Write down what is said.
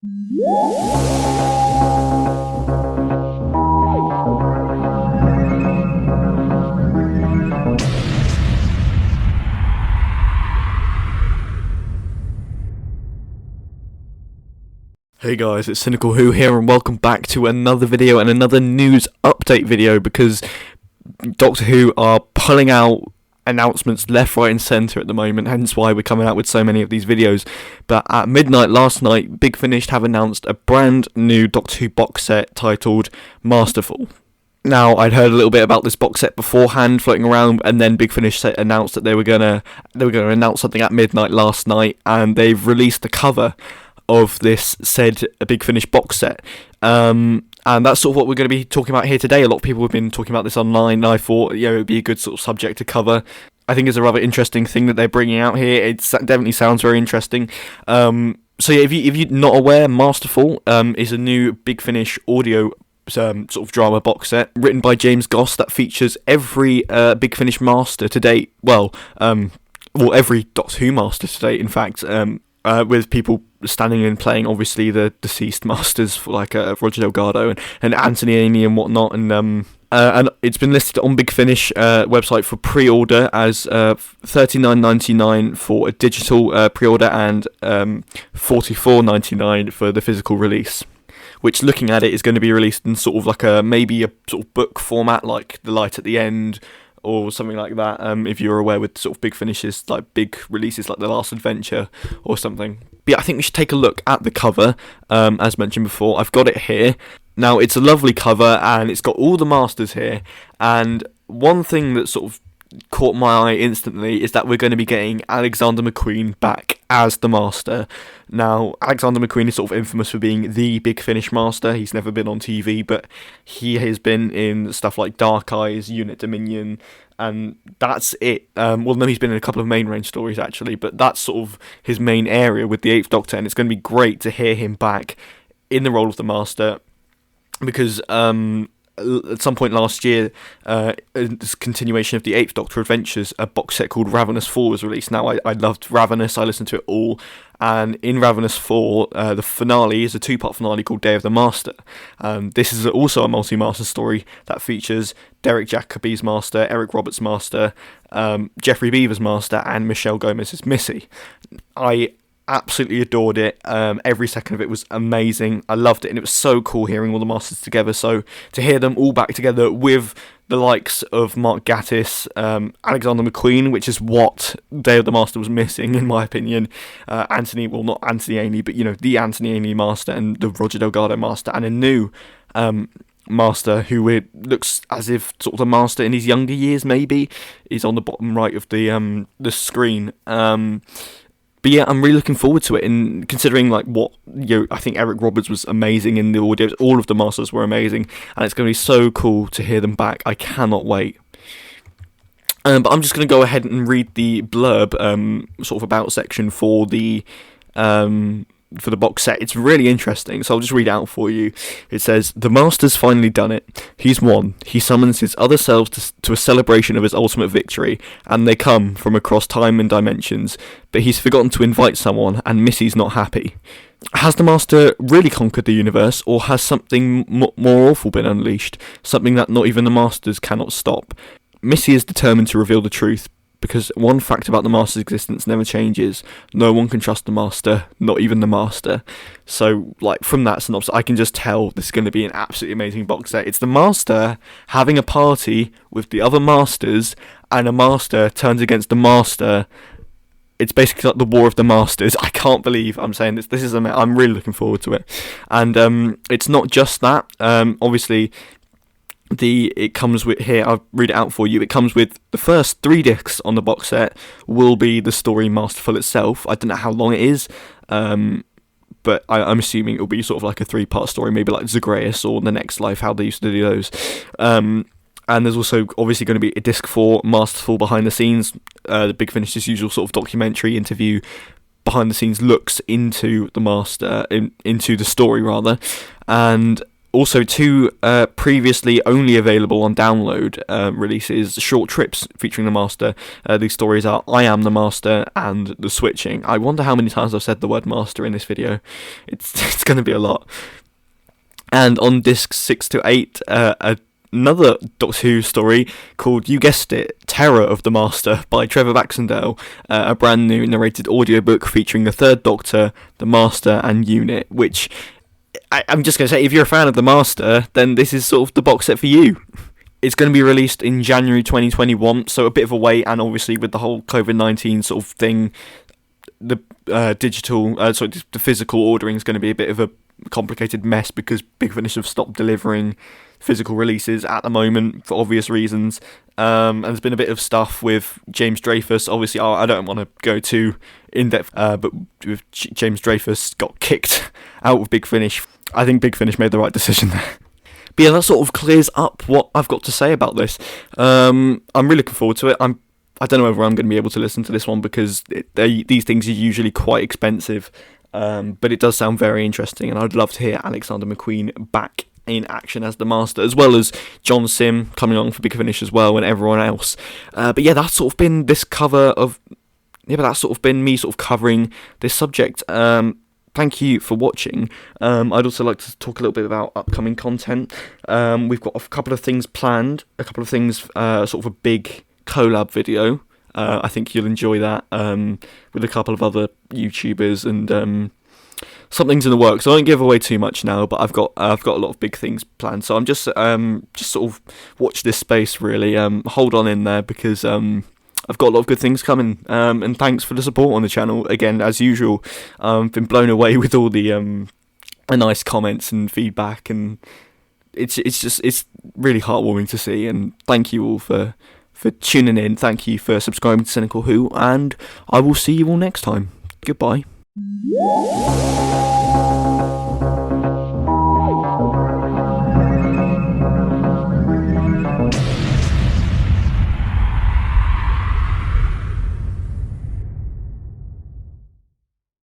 Hey guys, it's Cynical here, and welcome back to another video and another news update video, because Doctor Who are pulling out announcements left, right and centre at the moment, hence why we're coming out with so many of these videos. But at midnight last night, Big Finish have announced a brand new Doctor Who box set titled Masterful. Now, I'd heard a little bit about this box set beforehand, floating around, and then Big Finish announced that they were gonna announce something at midnight last night, and they've released the cover of this said Big Finish box set. And that's sort of what we're going to be talking about here today. A lot of people have been talking about this online, and I thought, it would be a good sort of subject to cover. I think it's a rather interesting thing that they're bringing out here. It definitely sounds very interesting. So yeah, if you're not aware, Masterful is a new Big Finish audio sort of drama box set written by James Goss that features every Big Finish master to date. Well, every Doctor Who master to date, in fact. With people standing and playing, obviously, the deceased masters, for like Roger Delgado and Anthony Amy and whatnot, and it's been listed on Big Finish website for pre-order as $39.99 for a digital pre-order and $44.99 for the physical release, which, looking at it, is going to be released in sort of like maybe a sort of book format, like The Light at the End, or something like that, if you're aware with sort of Big Finishes, like big releases like The Last Adventure or something. But yeah, I think we should take a look at the cover, as mentioned before. I've got it here. Now, it's a lovely cover, and it's got all the masters here, and one thing that sort of caught my eye instantly is that we're going to be getting Alexander Mcqueen back as the master. Now, Alexander Mcqueen is sort of infamous for being the Big Finish master. He's never been on TV, but he has been in stuff like Dark Eyes, Unit Dominion, and that's it. Well, no, he's been in a couple of main range stories actually, but that's sort of his main area with the Eighth Doctor, and it's going to be great to hear him back in the role of the master, because at some point last year, this continuation of the Eighth Doctor Adventures, a box set called Ravenous 4 was released. Now, I loved Ravenous, I listened to it all, and in Ravenous 4, the finale is a two-part finale called Day of the Master. This is also a multi-master story that features Derek Jacobi's master, Eric Roberts' master, Geoffrey Beaver's master, and Michelle Gomez's Missy. I absolutely adored it. Every second of it was amazing. I loved it, and it was so cool hearing all the masters together. So to hear them all back together with the likes of Mark Gatiss, Alexander Mcqueen, which is what Day of the Master was missing, in my opinion. Not Anthony Ainley, but the Anthony Ainley master and the Roger Delgado master, and a new master who looks as if sort of the master in his younger years, maybe. He's on the bottom right of the screen. But yeah, I'm really looking forward to it, and considering like what I think Eric Roberts was amazing in the audio. All of the masters were amazing, and it's going to be so cool to hear them back. I cannot wait. But I'm just going to go ahead and read the blurb, sort of about section for the box set. It's really interesting, so I'll just read it out for you. It says, "The Master's finally done it. He's won. He summons his other selves to a celebration of his ultimate victory, and they come from across time and dimensions, but he's forgotten to invite someone, and Missy's not happy. Has the Master really conquered the universe, or has something more awful been unleashed? Something that not even the Masters cannot stop? Missy is determined to reveal the truth, because one fact about the Master's existence never changes. No one can trust the Master, not even the Master." So, like, from that synopsis, I can just tell this is going to be an absolutely amazing box set. It's the Master having a party with the other Masters, and a Master turns against the Master. It's basically like the War of the Masters. I can't believe I'm saying this. I'm really looking forward to it. And it's not just that. Obviously, it comes with, here, I'll read it out for you. It comes with the first 3 discs on the box set will be the story Masterful itself. I don't know how long it is, but I'm assuming it'll be sort of like a 3-part story, maybe like Zagreus or The Next Life, how they used to do those. And there's also obviously going to be a disc for Masterful behind the scenes, the Big Finish's usual sort of documentary interview, behind the scenes looks into the Master, into the story rather, and Also, two previously only available on download releases, short trips featuring the Master. These stories are I Am the Master and The Switching. I wonder how many times I've said the word Master in this video. It's going to be a lot. And on discs 6 to 8, another Doctor Who story called, you guessed it, Terror of the Master by Trevor Maxendell, a brand new narrated audiobook featuring the Third Doctor, the Master and Unit, which I'm just going to say, if you're a fan of the Master, then this is sort of the box set for you. It's going to be released in January 2021, so a bit of a wait, and obviously with the whole COVID-19 sort of thing, the the physical ordering is going to be a bit of a complicated mess because Big Finish have stopped delivering physical releases at the moment for obvious reasons. And there's been a bit of stuff with James Dreyfus. Obviously, I don't want to go too in-depth, but with James Dreyfus got kicked out of Big Finish. I think Big Finish made the right decision there. But yeah, that sort of clears up what I've got to say about this. I'm really looking forward to it. I don't know whether I'm going to be able to listen to this one because these things are usually quite expensive. But it does sound very interesting, and I'd love to hear Alexander McQueen back in action as the Master, as well as John Sim coming along for Big Finish as well, and everyone else. But yeah, that's sort of been this cover of... Yeah, but that's sort of been me sort of covering this subject. Thank you for watching. I'd also like to talk a little bit about upcoming content. We've got a couple of things planned, sort of a big collab video. I think you'll enjoy that, with a couple of other YouTubers, and something's in the works. I won't give away too much now, but I've got a lot of big things planned. So I'm just sort of watch this space really. Hold on in there because I've got a lot of good things coming. And thanks for the support on the channel again, as usual. I've been blown away with all the nice comments and feedback, and it's really heartwarming to see. And thank you all for tuning in. Thank you for subscribing to Cynical Who, and I will see you all next time. Goodbye.